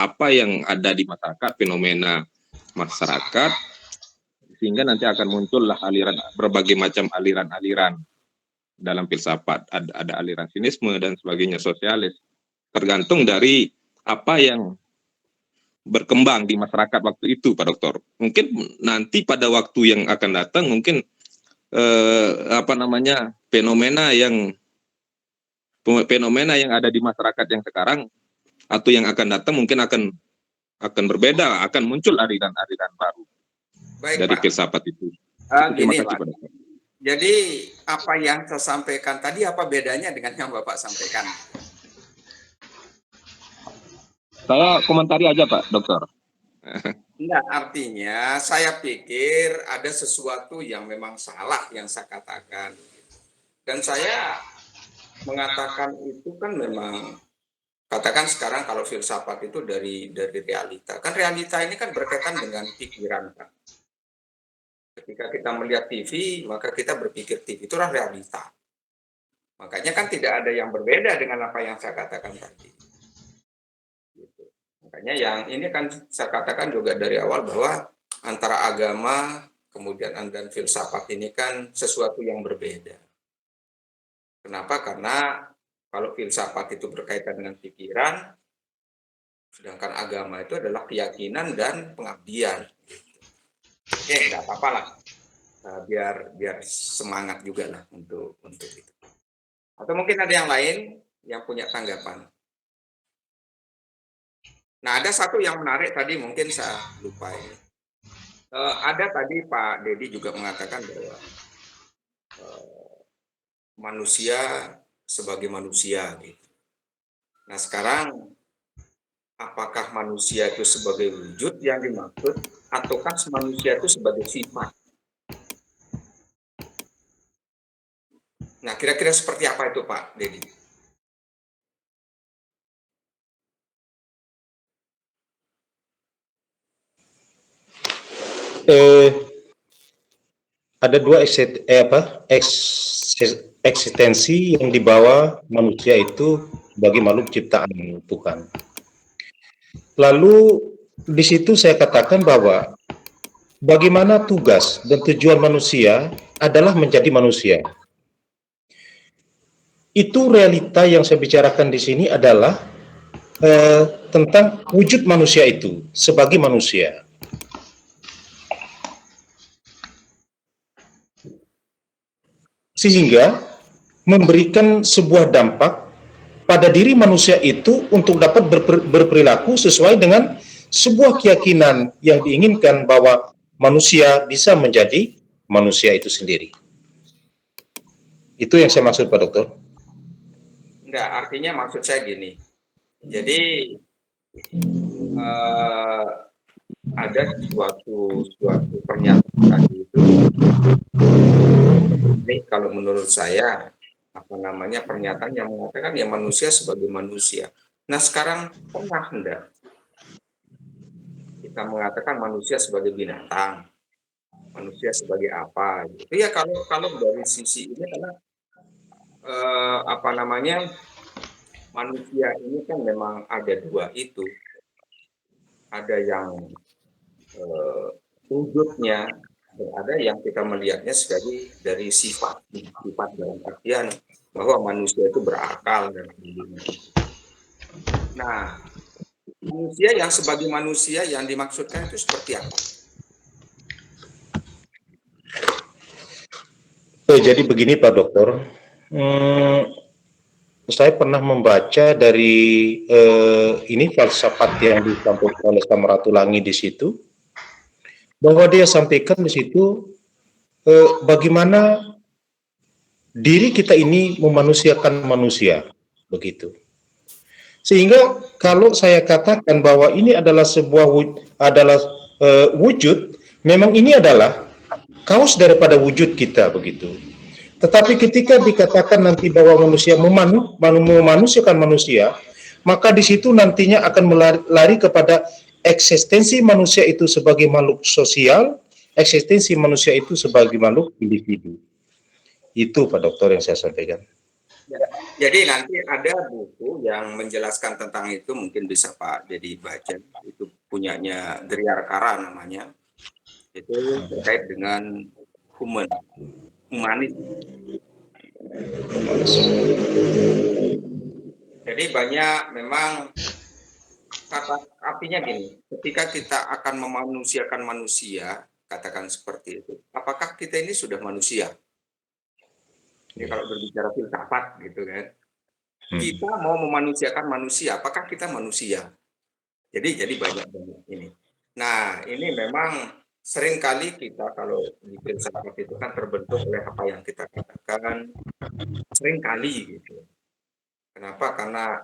apa yang ada di masyarakat, fenomena masyarakat, sehingga nanti akan muncullah aliran, berbagai macam aliran-aliran dalam filsafat. Ada aliran sinisme dan sebagainya, sosialis, tergantung dari apa yang berkembang di masyarakat waktu itu, Pak Dokter. Mungkin nanti pada waktu yang akan datang, mungkin fenomena yang ada di masyarakat yang sekarang atau yang akan datang mungkin akan berbeda, akan muncul aliran-aliran baru. Baik, dari Pak. Filsafat itu. Terima kasih, Pak. Jadi apa yang saya sampaikan tadi, apa bedanya dengan yang Bapak sampaikan? Saya komentari aja, Pak Dokter. Enggak, artinya saya pikir ada sesuatu yang memang salah yang saya katakan. Dan saya mengatakan itu kan memang, katakan sekarang kalau filsafat itu dari realita. Kan realita ini kan berkaitan dengan pikiran, Pak. Ketika kita melihat TV, maka kita berpikir TV itulah realita. Makanya kan tidak ada yang berbeda dengan apa yang saya katakan tadi. Gitu. Makanya yang ini kan saya katakan juga dari awal bahwa antara agama kemudian dan filsafat ini kan sesuatu yang berbeda. Kenapa? Karena kalau filsafat itu berkaitan dengan pikiran, sedangkan agama itu adalah keyakinan dan pengabdian. Oke, nggak apa-apa lah. Biar semangat juga lah untuk itu. Atau mungkin ada yang lain yang punya tanggapan. Nah, ada satu yang menarik tadi, mungkin saya lupa ini. Ada tadi Pak Dedi juga mengatakan bahwa manusia sebagai manusia gitu. Nah, sekarang apakah manusia itu sebagai wujud yang dimaksud ataukah manusia itu sebagai sifat? Nah, kira-kira seperti apa itu Pak Dedi? Ada dua eksistensi yang dibawa manusia itu sebagai makhluk ciptaan Tuhan. Lalu di situ saya katakan bahwa bagaimana tugas dan tujuan manusia adalah menjadi manusia. Itu realita yang saya bicarakan di sini adalah tentang wujud manusia itu sebagai manusia. Sehingga memberikan sebuah dampak pada diri manusia itu untuk dapat berperilaku sesuai dengan sebuah keyakinan yang diinginkan bahwa manusia bisa menjadi manusia itu sendiri. Itu yang saya maksud, Pak Dokter. Enggak, artinya maksud saya gini. Jadi ada suatu pernyataan itu. Ini kalau menurut saya pernyataan yang mengatakan ya manusia sebagai manusia. Nah, sekarang pernah enggak kita mengatakan manusia sebagai binatang, manusia sebagai apa? Gitu. Ya kalau dari sisi ini karena manusia ini kan memang ada dua itu, ada yang wujudnya dan ada yang kita melihatnya sebagai dari sifat dalam artian bahwa manusia itu berakal dan sebagainya. Nah, manusia yang sebagai manusia yang dimaksudkan itu seperti apa? Jadi begini Pak Dokter, saya pernah membaca dari ini falsafat yang disampaikan oleh Samratulangi di situ, bahwa dia sampaikan di situ bagaimana diri kita ini memanusiakan manusia, begitu. Sehingga kalau saya katakan bahwa ini adalah sebuah wujud, memang ini adalah kaos daripada wujud kita, begitu. Tetapi ketika dikatakan nanti bahwa manusia memanusiakan manusia, maka di situ nantinya akan lari kepada eksistensi manusia itu sebagai makhluk sosial, eksistensi manusia itu sebagai makhluk individu. Itu Pak Dokter yang saya sampaikan. Jadi nanti ada buku yang menjelaskan tentang itu, mungkin bisa Pak jadi baca. Itu punyanya Driarkara namanya. Itu terkait dengan humanis. Jadi banyak memang artinya gini, ketika kita akan memanusiakan manusia, katakan seperti itu, apakah kita ini sudah manusia? Ini kalau berbicara filsafat gitu kan. Kita mau memanusiakan manusia, apakah kita manusia? Jadi banyak ini. Nah, ini memang seringkali kita kalau di filsafat itu kan terbentuk oleh apa yang kita katakan, seringkali gitu. Kenapa? Karena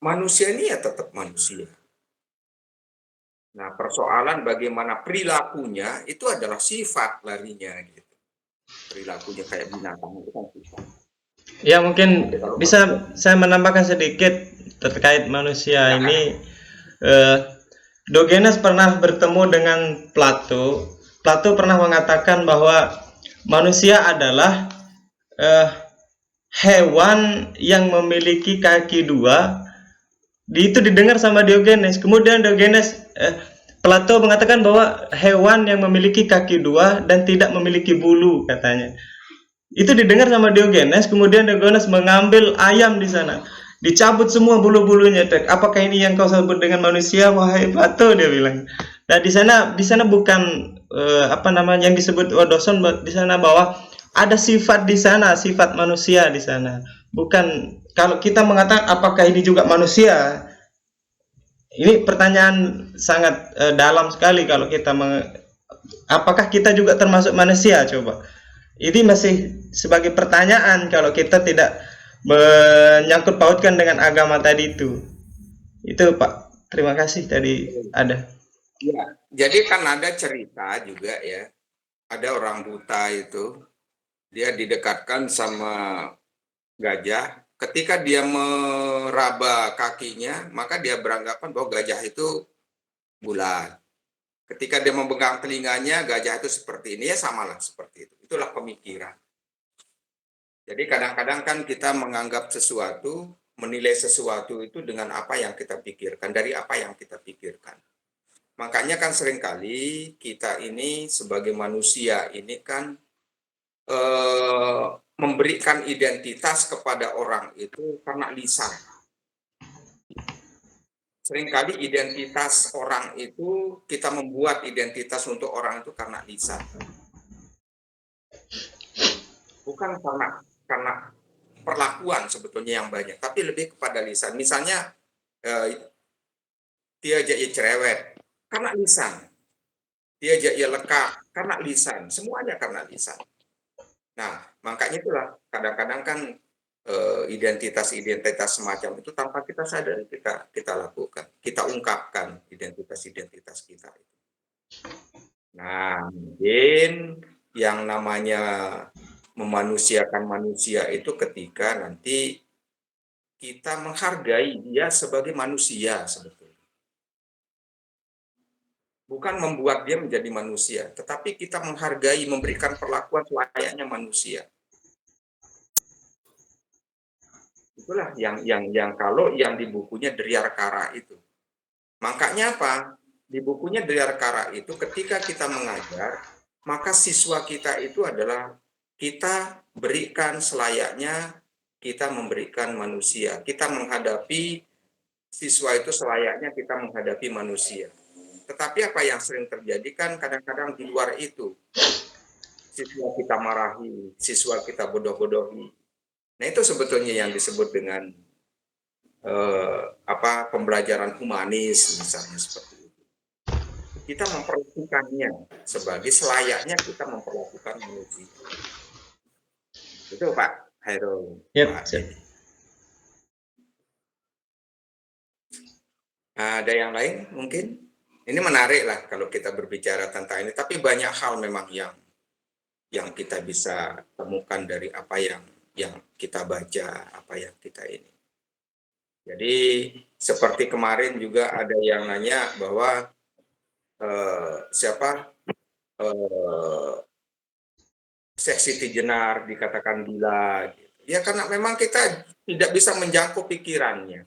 manusia ini ya tetap manusia. Nah, persoalan bagaimana perilakunya itu adalah sifat larinya gitu. Perilakunya kayak binatang itu kan sifat. Ya, mungkin bisa saya menambahkan sedikit terkait manusia ini. Diogenes pernah bertemu dengan Plato. Plato pernah mengatakan bahwa manusia adalah hewan yang memiliki kaki dua. Itu didengar sama Diogenes. Kemudian Plato mengatakan bahwa hewan yang memiliki kaki dua dan tidak memiliki bulu, katanya. Itu didengar sama Diogenes. Kemudian Diogenes mengambil ayam di sana, dicabut semua bulu-bulunya. Apakah ini yang kau sebut dengan manusia, wahai Plato? Dia bilang. Nah, di sana bukan yang disebut Wadoson di sana, bahwa ada sifat di sana, sifat manusia di sana. Bukan kalau kita mengatakan apakah ini juga manusia. Ini pertanyaan sangat dalam sekali. Kalau kita apakah kita juga termasuk manusia, coba. Ini masih sebagai pertanyaan kalau kita tidak menyangkut pautkan dengan agama tadi itu. Itu Pak. Terima kasih tadi ada. Ya, jadi kan ada cerita juga ya. Ada orang buta itu, dia didekatkan sama gajah. Ketika dia meraba kakinya, maka dia beranggapan bahwa gajah itu bulat. Ketika dia memegang telinganya, gajah itu seperti ini, ya samalah seperti itu. Itulah pemikiran. Jadi kadang-kadang kan kita menganggap sesuatu, menilai sesuatu itu dengan apa yang kita pikirkan, dari apa yang kita pikirkan. Makanya kan seringkali kita ini sebagai manusia ini kan memberikan identitas kepada orang itu karena lisan. Seringkali identitas orang itu, kita membuat identitas untuk orang itu karena lisan. Bukan karena perlakuan sebetulnya yang banyak, tapi lebih kepada lisan. Misalnya, dia jadi cerewet, karena lisan. Dia jadi leka, karena lisan. Semuanya karena lisan. Nah, makanya itulah kadang-kadang kan identitas-identitas semacam itu tanpa kita sadari kita lakukan, kita ungkapkan identitas-identitas kita itu. Nah, mungkin yang namanya memanusiakan manusia itu ketika nanti kita menghargai dia sebagai manusia sebetulnya. Bukan membuat dia menjadi manusia, tetapi kita menghargai, memberikan perlakuan layaknya manusia. Itulah yang kalau yang di bukunya Driarkara itu. Makanya apa? Di bukunya Driarkara itu ketika kita mengajar, maka siswa kita itu adalah kita berikan selayaknya kita memberikan manusia. Kita menghadapi siswa itu selayaknya kita menghadapi manusia. Tetapi apa yang sering terjadi kan kadang-kadang di luar itu. Siswa kita marahi, siswa kita bodoh-bodohi. Nah, itu sebetulnya yang disebut dengan pembelajaran humanis misalnya seperti itu. Kita memperlakukannya sebagai selayaknya kita memperlakukan manusia. Itu Pak Hairul. Yep, Pak ada yang lain mungkin? Ini menarik lah kalau kita berbicara tentang ini. Tapi banyak hal memang yang kita bisa temukan dari apa yang kita baca, apa yang kita ini. Jadi seperti kemarin juga ada yang nanya bahwa Syekh Siti Jenar dikatakan gila. Ya karena memang kita tidak bisa menjangkau pikirannya.